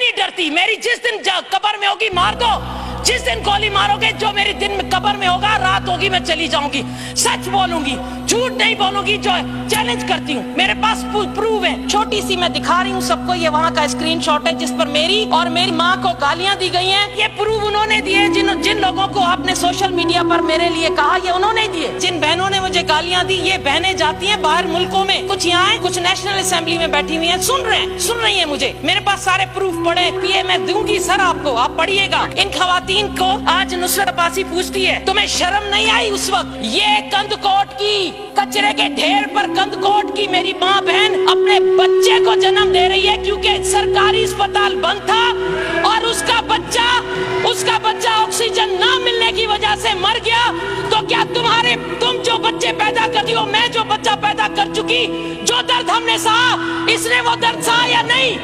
نہیں ڈرتی. میری جس دن قبر میں ہوگی مار دو, جس دن گولی مارو گے جو میری دن میں قبر میں ہوگا, رات ہوگی میں چلی جاؤں گی. سچ بولوں گی, جھوٹ نہیں بولوں گی. جو چیلنج کرتی ہوں, میرے پاس پروف ہے. چھوٹی سی میں دکھا رہی ہوں سب کو, یہ وہاں کا اسکرین شاٹ ہے جس پر میری اور میری ماں کو گالیاں دی گئی ہیں. یہ پروف انہوں نے دیے. جن لوگوں کو آپ نے سوشل میڈیا پر میرے لیے کہا, یہ انہوں نے دیے. جن بہنوں نے مجھے گالیاں دی, یہ بہنیں جاتی ہیں باہر ملکوں میں, کچھ یہاں ہیں, کچھ نیشنل اسمبلی میں بیٹھی ہوئی ہیں, سن رہی ہیں مجھے. میرے پاس سارے پروف پڑے. پی میں دوں گی سر آپ کو, آپ پڑھیے گا. ان خواتین کو آج نصرت عباسی پوچھتی ہے, تمہیں شرم نہیں آئی اس وقت؟ یہ کندکوٹ کی کچرے کے ڈھیر پر کندکوٹ کی میری ماں بہن اپنے بچے کو جنم دے رہی ہے کیونکہ سرکاری اسپتال بند تھا اور اس کا بچہ آکسیجن نہ ملنے کی وجہ سے مر گیا. تو کیا تم جو بچے پیدا کرتی ہو, میں جو بچہ پیدا کر چکی, جو درد ہم نے سہا, اس نے وہ درد سہا یا نہیں؟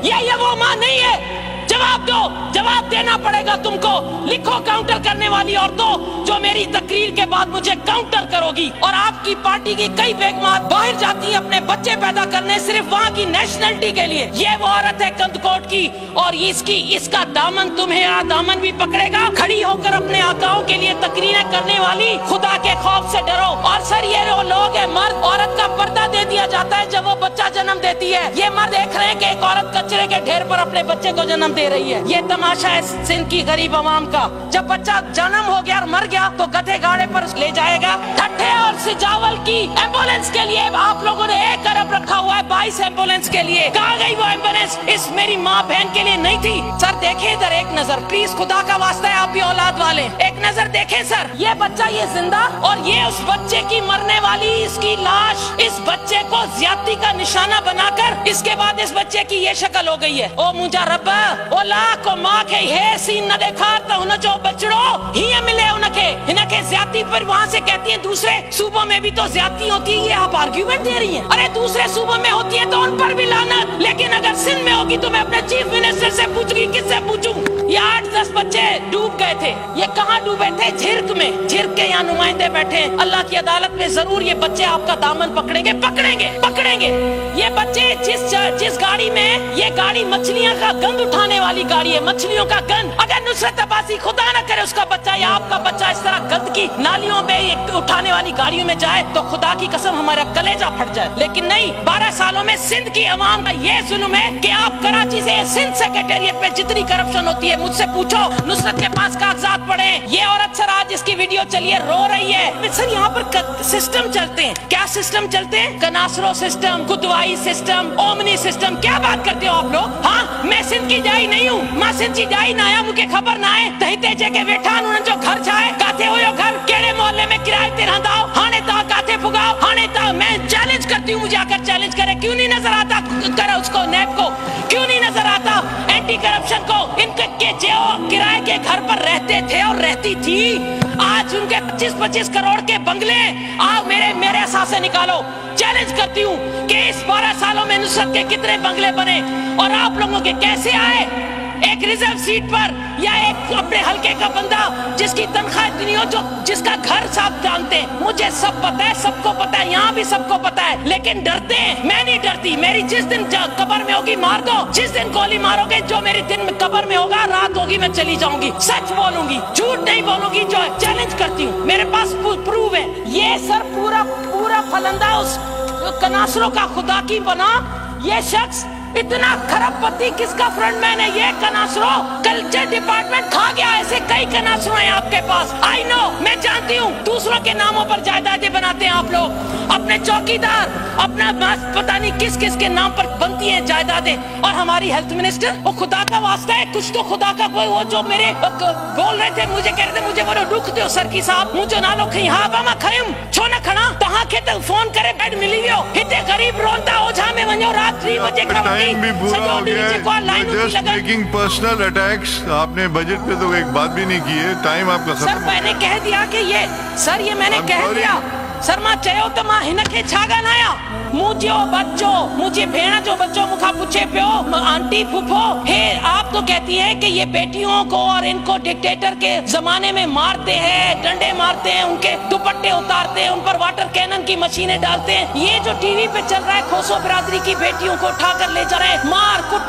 یہ وہ ماں نہیں ہے. جواب دو, جواب دینا پڑے گا تم کو. لکھو کاؤنٹر کرنے والی عورتوں جو میری تقریر کے بعد مجھے کاؤنٹر کرو گی. اور آپ کی پارٹی کی کئی بیگمات باہر جاتی ہیں اپنے بچے پیدا کرنے صرف وہاں کی نیشنلٹی کے لیے. یہ وہ عورت ہے کندکوٹ کی, اور اس کا دامن تمہیں دامن بھی پکڑے گا. کھڑی ہو کر اپنے آقاؤں کے لیے تقریریں کرنے والی, خدا کے خوف سے ڈرو. اور سر یہ وہ لوگ ہیں, مرد عورت کا پردہ دے دیا جاتا ہے جب وہ بچہ جنم دیتی ہے. یہ مرد دیکھ رہے ہیں کہ ایک عورت کچرے کے ڈھیر پر اپنے بچے کو جنم دے رہی ہے. یہ تماشا ہے سندھ کی غریب عوام کا. جب بچہ جنم ہو گیا اور مر گیا تو گدھے گاڑے پر لے جائے گا. ٹھٹھے اور سجاول کی ایمبولینس کے لیے آپ لوگوں نے 1 ارب رکھا ہوا ہے, 22 ایمبولینس کے لیے. کہاں گئی وہ ایمبولینس؟ اس میری ماں بہن کے لیے نہیں تھی. سر دیکھیں ادھر ایک نظر پلیز, خدا کا واسطہ ہے, آپ بھی اولاد والے, ایک نظر دیکھیں سر. یہ بچہ یہ زندہ, اور یہ اس بچے کی مرنے والی اس کی لاش, اس بچے کو زیادتی کا نشانہ بنا کر اس کے بعد اس بچے کی یہ شکل ہو گئی ہے. او مجھا رب, او لاکھ کو ماں کے ہے سین نہ دیکھا تو انہوں جو بچڑو ہی ملے انہیں کے زیادتی پر وہاں سے کہتی ہیں دوسرے صوبوں میں بھی تو زیادتی ہوتی ہے. یہ آپ آرگیومنٹ دے رہی ہیں. ارے دوسرے صوبوں میں ہوتی ہے تو ان پر بھی لعنت, لیکن اگر سندھ میں ہوگی تو میں اپنے چیف منسٹر سے پوچھوں گی. کس سے پوچھوں؟ یہ 8-10 بچے ڈوب گئے تھے. یہ کہاں ڈوبے تھے؟ جھرک میں. جھرک کے یہاں نمائندے بیٹھے ہیں. اللہ کی عدالت میں ضرور یہ بچے آپ کا دامن پکڑیں گے. یہ بچے جس گاڑی میں, یہ گاڑی مچھلیاں کا گند اٹھانے والی گاڑی ہے, مچھلیوں کا گند. اگر نصرت عباسی خدا نہ کرے اس کا بچہ یا آپ کا بچہ اس طرح گند کی نالیوں میں اٹھانے والی گاڑیوں میں جائے تو خدا کی قسم ہمارا کلیجہ پھٹ جائے. لیکن نہیں, 12 سالوں میں سندھ کی عوام کا یہ ظلم ہے کہ آپ کراچی سے سندھ سیکریٹریٹ میں جتنی کرپشن ہوتی ہے مجھ سے پوچھو. نصرت کے پاس کاغذات پڑے. یہ عورت سر آج اس کی ویڈیو چلیے رو رہی ہے. سر یہاں پر سسٹم چلتے ہیں. کیا سسٹم چلتے ہیں؟ کناسرو سسٹم, گدوائی سسٹم, اومنی سسٹم. کیا بات کرتے ہو آپ لوگ؟ ہاں, میں سندھ کی جائی نہیں ہوں. ماں سندھ کی جائی نہ آیا, مجھے خبر نہ ہے. دہی تیجے کے بیٹھا انہوں نے جو گھر چھائے کاتے ہوئے گھر کیڑے محلے میں کرائے تے رہنداؤ ہانے تا کاتے پھگاؤ ہانے تا. میں چیلنج کرتی ہوں, مجھے آ کر چیلنج کرے. کیوں نہیں نظر آتا کرے اس کو, نیب کو کیوں نہیں نظر آتا, اینٹی کرپشن کو؟ ان کے جو کرائے کے گھر پر رہتے تھے اور رہتی تھی, آج ان کے 25-25 کروڑ کے بنگلے آؤ میرے احساس سے نکالو. چیلنج کرتی ہوں کہ اس 12 سالوں میں نصرت کے کتنے بنگلے بنے اور آپ لوگوں کے کیسے آئے؟ ایک ریزرو سیٹ پر یا ایک اپنے حلقے کا بندہ جس کی تنخواہ اتنی ہو, جس کا گھر صاحب جانتے ہیں. مجھے سب پتا ہے, سب کو پتا ہے, یہاں بھی سب کو پتا ہے, لیکن ڈرتے ہیں. میں نہیں ڈرتی. میری جس دن قبر میں ہوگی مار دو, جس دن گولی مارو گے جو میری دن میں قبر میں ہوگا, رات ہوگی میں چلی جاؤں گی. سچ بولوں گی, جھوٹ نہیں بولوں گی. جو چیلنج کرتی ہوں, میرے پاس پروف ہے. یہ سر پورا پھلندہ اس کناسروں کا خدا کی بنا. یہ شخص اتنا کھرب پتی کس کا فرنٹ مین ہے؟ یہ کناسرو کلچر ڈپارٹمنٹ کھا گیا. ایسے کئی کناسرو ہیں آپ کے پاس. آئی نو, میں جانتی ہوں. دوسروں کے ناموں پر جائیدادیں بناتے ہیں آپ لوگ. اپنے چوکیدار, اپنا پتہ نہیں کس کے نام پر بنتی ہیں جائیدادیں. اور ہماری ہیلتھ منسٹر, وہ خدا کا واسطہ ہے کچھ تو خدا کا کوئی, وہ جو میرے بول رہے تھے, مجھے کہہ رہے تھے مجھے وہ رک دو سر کی صاحب, مجھے نہ لو کہیں. ہاں باما کھائم چھو نہ کھڑا تہاں کے تک فون کرے بیڈ ملی ویو ہتے غریب رونتا ہو جہاں میں ونجو رات 3 بجے کھڑا بھی پورا ہو گیا ہے. Just making personal attacks. آپ نے بجٹ پہ تو ایک بات بھی نہیں کی ہے. ٹائم آپ کا ختم. سر میں نے کہہ دیا کہ یہ سر یہ میں نے کہہ دیا. سر ماں چاہو تو ماں ہن کے چھاگا نایا مجھے بچوں مجھے بھیڑا جو بچوں مکھا پوچھے پیو آنٹی پھپھو ہے. آپ تو کہتی ہے کہ یہ بیٹیوں کو اور ان کو ڈکٹیٹر کے زمانے میں مارتے ہیں, ڈنڈے مارتے ہیں, ان کے دوپٹے اتارتے ہیں, ان پر واٹر کینن کی مشینیں ڈالتے ہیں. یہ جو ٹی وی پہ چل رہا ہے کھوسو برادری کی بیٹیوں کو اٹھا کر لے جا رہے ہیں, مار کٹ